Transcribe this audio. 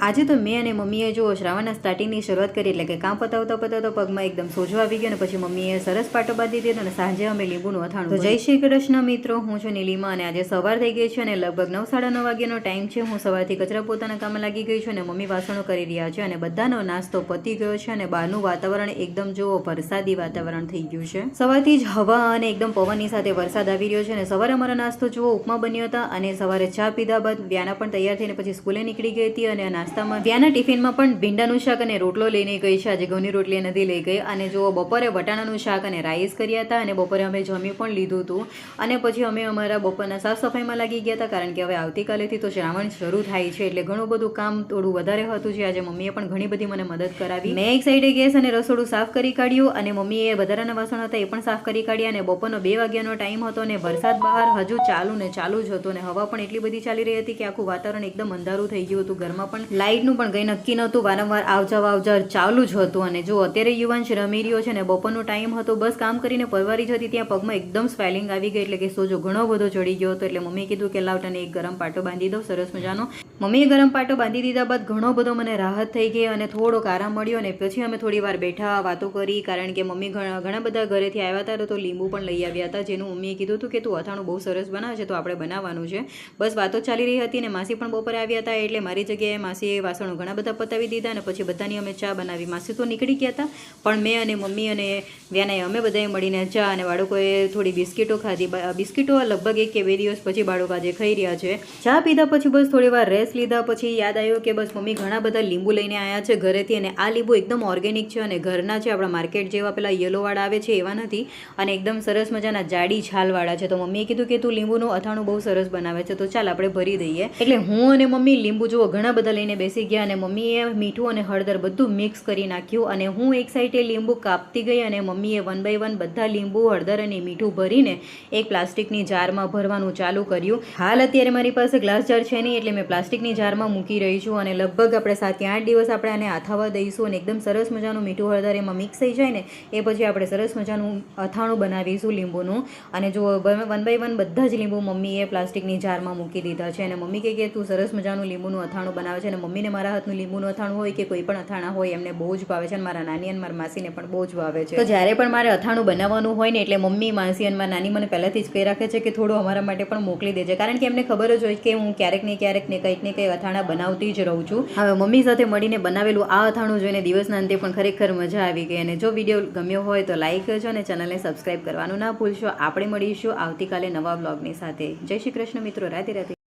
આજે તો મેં અને મમ્મીએ જો શ્રાવણના સ્ટાર્ટિંગની શરૂઆત કરી એટલે કે કામ પતાવતા પગમાં એકદમ સોજો આવી ગયો અને પછી મમ્મીએ સરસ પાટો બાંધી દીધો અને સાંજે અમે લીંબુનું અથાણું. તો જય શ્રી કૃષ્ણ મિત્રો, હું છું નીલિમા અને આજે સવાર થઈ ગઈ છે અને લગભગ 9:30 વાગ્યાનો ટાઈમ છે. હું સવારથી કચરા પોતાના કામમાં લાગી ગઈ છું અને મમ્મી વાસણો કરી રહ્યા છે અને બધાનો નાસ્તો પતી ગયો છે અને બહારનું વાતાવરણ એકદમ જો વરસાદી વાતાવરણ થઈ ગયું છે. સવારથી જ હવા અને એકદમ પવનની સાથે વરસાદ આવી રહ્યો છે અને સવારે અમારો નાસ્તો જુઓ ઉપમા બન્યો હતા અને સવારે ચા પીધા બાદ વ્યાના પણ તૈયાર થઈને પછી સ્કૂલે નીકળી ગઈ હતી અને નાસ્તામાં વ્યાના ટિફિનમાં પણ ભીંડાનું શાક અને રોટલો લઈને ગઈ છે. આજે ઘઉંની રોટલી નથી લઈ ગઈ. અને જો બપોરે વટાણાનું શાક અને રાઈસ કર્યા હતા અને બપોરે અમે જમી પણ લીધું હતું અને પછી અમે અમારા બપોરના સાફ સફાઈમાં લાગી ગયા હતા કારણ કે હવે આવતીકાલેથી તો શ્રાવણ શરૂ થાય છે એટલે ઘણું બધું કામ થોડું વધારે હતું જે આજે મમ્મીએ પણ ઘણી બધી મને મદદ કરાવી. મેં એક સાઈડે ગેસ અને રસોડું સાફ કરી કાઢ્યું અને મમ્મીએ વધારાના વાસણ હતા એ પણ સાફ કરી કાઢ્યા અને બપોરનો 2 વાગ્યાનો ટાઈમ હતો અને વરસાદ બહાર હજુ ચાલુ જ હતો અને હવા પણ એટલી બધી ચાલી રહી હતી કે આખું વાતાવરણ એકદમ અંધારું થઈ ગયું હતું. ઘરમાં પણ લાઇટનું પણ કંઈ નક્કી નહોતું, વારંવાર આવજા ચાલુ જ હતું. અને જો અત્યારે યુવાંશ રમી રહ્યો છે ને બપોરનો ટાઈમ હતો, બસ કામ કરીને પરવારી જતી ત્યાં પગમાં એકદમ સ્વેલિંગ આવી ગઈ એટલે કે સોજો ઘણો બધો ચડી ગયો હતો. એટલે મમ્મીએ કીધું કે લાવ તને એક ગરમ પાટો બાંધી દઉં સરસ મજાનો. મમ્મીએ ગરમ પાટો બાંધી દીધા બાદ ઘણો બધો મને રાહત થઈ ગઈ અને થોડોક આરામ મળ્યો અને પછી અમે થોડી વાર બેઠા વાતો કરી કારણ કે મમ્મી ઘણા બધા ઘરેથી આવ્યા હતા તો લીંબુ પણ લઈ આવ્યા હતા જેનું મમ્મીએ કીધું હતું કે તું અથાણું બહુ સરસ બનાવે છે તો આપણે બનાવવાનું છે. બસ વાતો ચાલી રહી હતી અને માસી પણ બપોરે આવ્યા હતા એટલે મારી જગ્યાએ માસીએ વાસણો ઘણા બધા પતાવી દીધા અને પછી બધાની અમે ચા બનાવી. માસી તો નીકળી ગયા હતા પણ મેં અને મમ્મી અને વ્યાનાએ અમે બધાએ મળીને ચા અને બાળકોએ થોડી બિસ્કીટો ખાધી. બિસ્કીટો લગભગ 1 કે 2 દિવસ પછી બાળકો આજે ખાઈ રહ્યા છે. ચા પીધા પછી બસ થોડી વાર રેસ્ટ લીધા પછી યાદ આવ્યો કે બસ મમ્મી ઘણા બધા લીંબુ લઈને આવ્યા છે ઘરેથી અને આ લીંબુ એકદમ ઓર્ગેનિક છે અને ઘરના છે, આપણા માર્કેટ જેવા પેલા યલોવાળા આવે છે એવા નથી અને એકદમ સરસ મજાના જાડી છાલવાળા છે. તો મમ્મીએ કીધું કે તું લીંબુનું અથાણું બહુ સરસ બનાવે છે તો ચાલ આપણે ભરી દઈએ. એટલે હું અને મમ્મી લીંબુ જુઓ ઘણા બધા લઈને બેસી ગયા અને મમ્મીએ મીઠું અને હળદર બધું મિક્સ કરી નાખ્યું અને હું એક સાઈડે લીંબુ કાપતી ગઈ અને મમ્મીએ 1 બાય 1 બધા લીંબુ, હળદર અને મીઠું ભરીને એક પ્લાસ્ટિકની જારમાં ભરવાનું ચાલુ કર્યું. હાલ અત્યારે મારી પાસે ગ્લાસ જાર છે નહીં એટલે મેં પ્લાસ્ટિકની જારમાં મૂકી રહી છું અને લગભગ આપણે 7 કે 8 દિવસ આપણે આને આથાવા દઈશું અને એકદમ સરસ મજાનું મીઠું હળદર એમાં મિક્સ થઈ જાય ને એ પછી આપણે સરસ મજાનું અથાણું બનાવીશું લીંબુનું. અને જો 1 બાય 1 બધા જ લીંબુ મમ્મીએ પ્લાસ્ટિકની જારમાં મૂકી દીધા છે અને મમ્મી કહે કે તું સરસ મજાનું લીંબુનું અથાણું બનાવે છે અને મમ્મીને મારા હાથનું લીંબુનું અથાણું હોય કે કોઈ પણ અથાણા હોય એમને બહુ જ ભાવે છે અને મારા નાની અને મારા માસીને પણ બહુ જ ભાવે છે. તો જ્યારે પણ મારે અથાણું બનાવવાનું હોય ને એટલે મમ્મી, માસી અને મારા નાની મને પહેલાંથી જ કહી રાખે છે કે થોડું અમારા માટે પણ મોકલી દેજે કારણ કે એમને ખબર જ હોય કે હું ક્યારેક ને કંઈક અથાણા બનાવતી જ રહું છું. હવે મમ્મી સાથે મળીને બનાવેલું આ અથાણું જોઈને દિવસના અંતે પણ ખરેખર મજા આવી ગઈ અને જો વિડીયો ગમ્યો હોય તો લાઈક કરજો અને ચેનલને સબસ્ક્રાઈબ કરવાનું ના ભૂલશો. આપણે મળીશું આવતીકાલે નવા બ્લોગની સાથે. જય શ્રી કૃષ્ણ મિત્રો, રાધે રાધે.